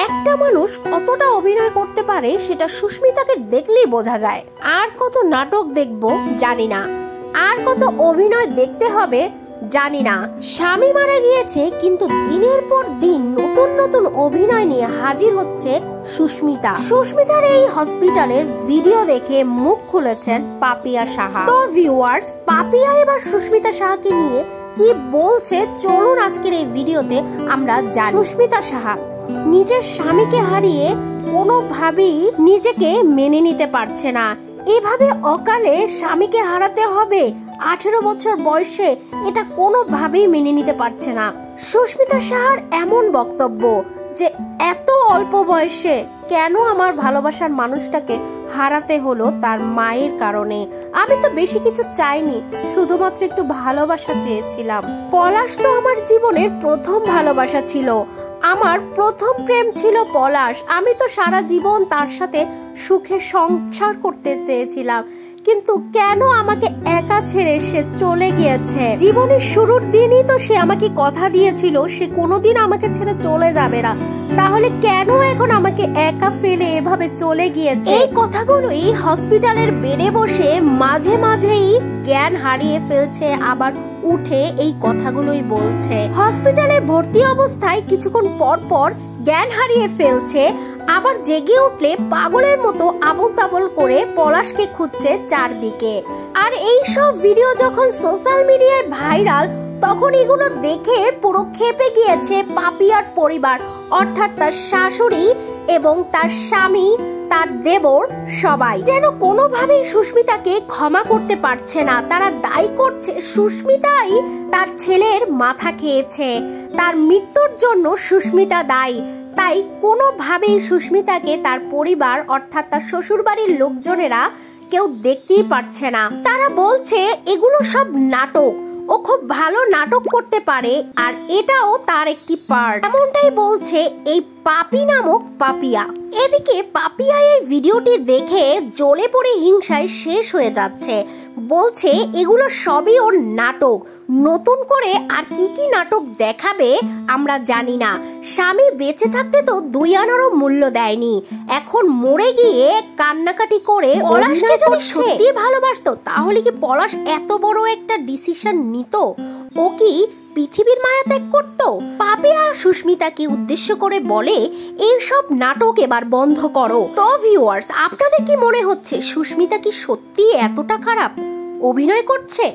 একটা মানুষ কতটা অভিনয় করতে পারে সেটা সুস্মিতাকে দেখলেই বোঝা যায়। আর কত নাটক দেখবো জানি না, আর কত অভিনয় দেখতে হবে জানি না। স্বামী মারা গিয়েছে কিন্তু দিনের পর দিন নতুন নতুন অভিনয় নিয়ে হাজির হচ্ছে সুস্মিতা। সুস্মিতার এই হসপিটালের ভিডিও দেখে মুখ খুলেছেন পাপিয়া সাহা। তো ভিউয়ার্স, পাপিয়া এবার সুস্মিতা সাহাকে নিয়ে কি বলছে চলুন আজকের এই ভিডিওতে আমরা জানি। সুস্মিতা সাহা নিজের স্বামীকে হারিয়ে কোনোভাবেই নিজেকে মেনে নিতে পারছে না। এভাবে অকালে স্বামীকে হারাতে হবে 18 বছর বয়সে, এটা কোনোভাবেই মেনে নিতে পারছে না। সুস্মিতা সাহার এমন বক্তব্য যে এত অল্প বয়সে কেন আমার ভালোবাসার মানুষটাকে হারাতে হলো তার মায়ের কারণে। আমি তো বেশি কিছু চাইনি, শুধুমাত্র একটু ভালোবাসা চেয়েছিলাম। পলাশ তো আমার জীবনের প্রথম ভালোবাসা ছিল, আমার প্রথম প্রেম ছিল পলাশ। আমি তো সারা জীবন তার সাথে সুখে সংসার করতে চেয়েছিলাম, কিন্তু কেন আমাকে একা ছেড়ে সে চলে গিয়েছে। জীবনের শুরুর দিনই তো সে আমাকে কথা দিয়েছিল সে কোনোদিন আমাকে ছেড়ে চলে যাবে না, তাহলে কেন এখন আমাকে একা ফেলে এভাবে চলে গিয়েছে। এই কথাগুলো এই হসপিটালের বেডে বসে মাঝে মাঝেই জ্ঞান হারিয়ে ফেলছে, আবার উঠে এই কথাগুলোই বলছে। হসপিটালে ভর্তি অবস্থায় কিছুক্ষণ পর পর জ্ঞান হারিয়ে ফেলছে, আবার জেগে উঠলে পাগলের মতো আবল তাবল করে পলাশকে খুঁজছে চারদিকে। আর এই সব ভিডিও যখন সোশ্যাল মিডিয়ায় ভাইরাল, তখন এগুলো দেখে পুরো ক্ষেপে গিয়েছে পাপিয়ার পরিবার, অর্থাৎ তার শাশুড়ি এবং তার স্বামী, তার দেবর, সবাই যেন কোনোভাবেই সুস্মিতাকে ক্ষমা করতে পারছে না। তারা দায়ী করছে সুস্মিতাই তার ছেলের মাথা খেয়েছে, তার মৃত্যুর জন্য সুস্মিতা দায়ী। তাই কোনোভাবেই সুস্মিতাকে তার পরিবার অর্থাৎ তার শ্বশুরবাড়ির লোকজনেরা কেউ দেখতেই পারছে না। তারা বলছে এগুলো সব নাটক, ও খুব ভালো নাটক করতে পারে আর এটাও তার একটি পার্ট, এমনটাই বলছে এই পাপি নামক পাপিয়া। এদিকে পাপিয়া এই ভিডিওটি দেখে জ্বলে পড়ে হিংসায় শেষ হয়ে যাচ্ছে, বলছে এগুলো সবই ওর নাটক, নতুন করে আর কি কি নাটক দেখাবে আমরা জানি না। স্বামী বেঁচে থাকতে তো 2 আনারও মূল্য দেয়নি, এখন মরে গিয়ে কান্নাকাটি করে পলাশকে যদি সত্যি ভালোবাসতো তাহলে কি পলাশ এত বড় একটা ডিসিশন নিত? ও কি পৃথিবীর মায়া ত্যাগ করতো? পাপিয়া আর সুস্মিতাকে উদ্দেশ্য করে বলে এইসব নাটক এবার বন্ধ করো। তো ভিউয়ার্স, আপনাদের কি মনে হচ্ছে সুস্মিতা কি সত্যি এতটা খারাপ অভিনয় করছে?